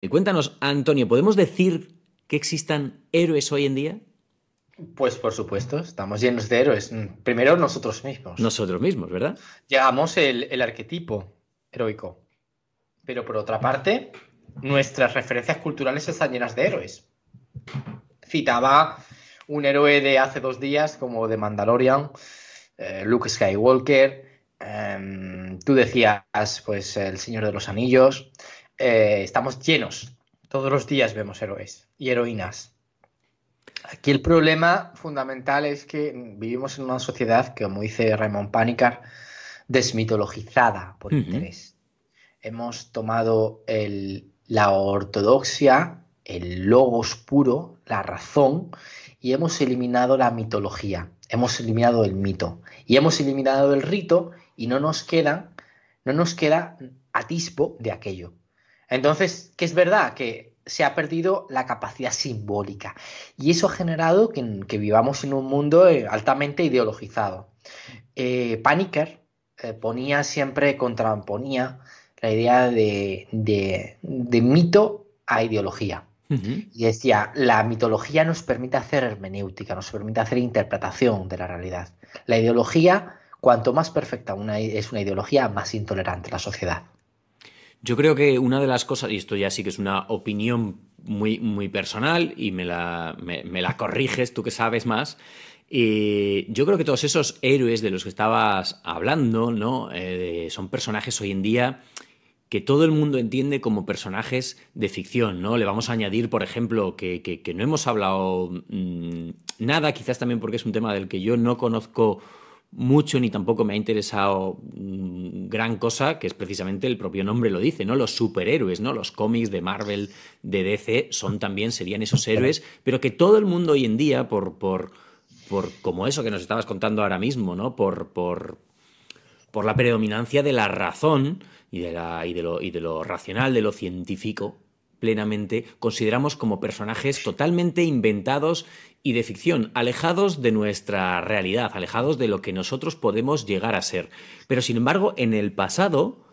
Y cuéntanos, Antonio, ¿podemos decir que existan héroes hoy en día? Pues por supuesto, estamos llenos de héroes. Primero nosotros mismos. Nosotros mismos, ¿verdad? Llegamos el arquetipo heroico. Pero por otra parte, nuestras referencias culturales están llenas de héroes. Citaba un héroe de hace 2 días como de Mandalorian, Luke Skywalker. Tú decías, pues, El Señor de los Anillos. Estamos llenos. Todos los días vemos héroes y heroínas. Aquí el problema fundamental es que vivimos en una sociedad que, como dice Raymond Panikar, desmitologizada por Ujú. interés. Hemos tomado la ortodoxia, el logos puro, la razón, y hemos eliminado la mitología, hemos eliminado el mito y hemos eliminado el rito y no nos queda atisbo de aquello. Entonces, ¿qué es verdad? Que se ha perdido la capacidad simbólica y eso ha generado que vivamos en un mundo altamente ideologizado. Paniker contraponía la idea de mito a ideología. Ujú. Y decía, la mitología nos permite hacer hermenéutica, nos permite hacer interpretación de la realidad. La ideología, cuanto más perfecta es una ideología, más intolerante la sociedad. Yo creo que una de las cosas, y esto ya sí que es una opinión muy, muy personal, y me la corriges tú que sabes más, yo creo que todos esos héroes de los que estabas hablando, ¿no? Son personajes hoy en día que todo el mundo entiende como personajes de ficción, ¿no? Le vamos a añadir, por ejemplo, que no hemos hablado nada, quizás también porque es un tema del que yo no conozco mucho ni tampoco me ha interesado gran cosa, que es precisamente el propio nombre lo dice, ¿no? Los superhéroes, ¿no? Los cómics de Marvel, de DC, serían esos héroes, pero que todo el mundo hoy en día, por como eso que nos estabas contando ahora mismo, ¿no? Por la predominancia de la razón y de lo racional, de lo científico, plenamente, consideramos como personajes totalmente inventados y de ficción, alejados de nuestra realidad, alejados de lo que nosotros podemos llegar a ser. Pero sin embargo, en el pasado,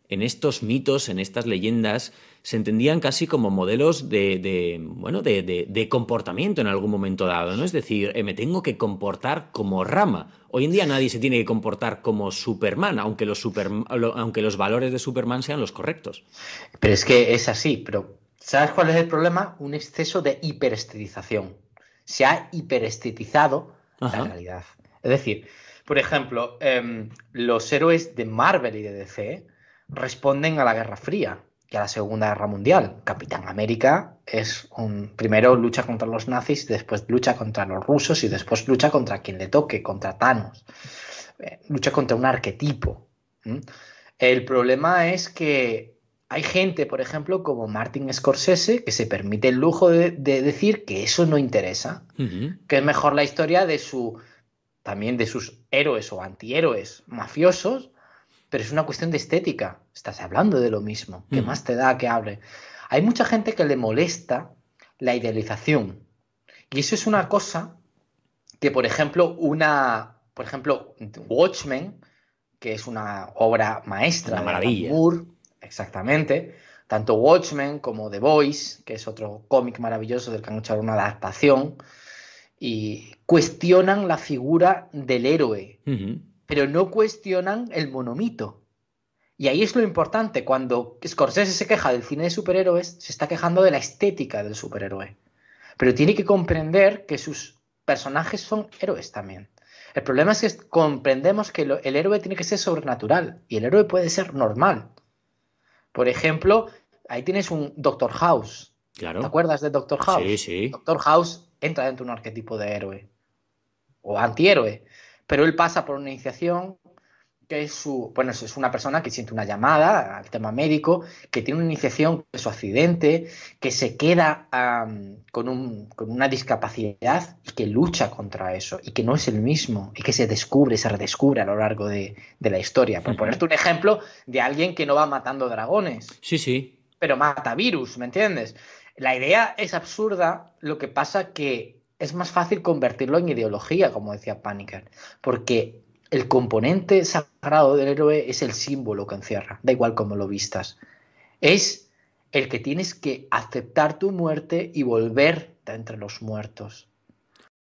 en estos mitos, en estas leyendas, se entendían casi como modelos de comportamiento en algún momento dado, ¿no? Es decir, me tengo que comportar como Rama. Hoy en día nadie se tiene que comportar como Superman, aunque los valores de Superman sean los correctos. Pero es que es así, pero ¿sabes cuál es el problema? Un exceso de hiperestetización. Se ha hiperestetizado la Ajá. realidad. Es decir, por ejemplo, los héroes de Marvel y de DC responden a la Guerra Fría y a la Segunda Guerra Mundial. Capitán América primero lucha contra los nazis, después lucha contra los rusos y después lucha contra quien le toque, contra Thanos. Lucha contra un arquetipo. ¿Mm? El problema es que hay gente, por ejemplo, como Martin Scorsese, que se permite el lujo de decir que eso no interesa, Ujú. que es mejor la historia también de sus héroes o antihéroes mafiosos, pero es una cuestión de estética. Estás hablando de lo mismo. ¿Qué Ujú. más te da que hable? Hay mucha gente que le molesta la idealización. Y eso es una cosa que, por ejemplo, Watchmen, que es una obra Una maestra de Alan maravilla. Moore, exactamente. Tanto Watchmen como The Boys, que es otro cómic maravilloso del que han hecho una adaptación, y cuestionan la figura del héroe, Ujú. pero no cuestionan el monomito. Y ahí es lo importante, cuando Scorsese se queja del cine de superhéroes, se está quejando de la estética del superhéroe. Pero tiene que comprender que sus personajes son héroes también. El problema es que comprendemos que el héroe tiene que ser sobrenatural y el héroe puede ser normal. Por ejemplo, ahí tienes un Doctor House. ¿Te Claro. acuerdas de Doctor Sí, House? sí. Doctor House entra dentro de un arquetipo de héroe o antihéroe, pero él pasa por una iniciación que bueno, es una persona que siente una llamada al tema médico, que tiene una iniciación de su accidente, que se queda con una discapacidad y que lucha contra eso, y que no es el mismo, y que se redescubre a lo largo de la historia. Por Ujú. ponerte un ejemplo de alguien que no va matando dragones, Sí, sí. pero mata virus, ¿me entiendes? La idea es absurda, lo que pasa que es más fácil convertirlo en ideología, como decía Paniker, porque el componente sagrado del héroe es el símbolo que encierra, da igual cómo lo vistas. Es el que tienes que aceptar tu muerte y volver de entre los muertos.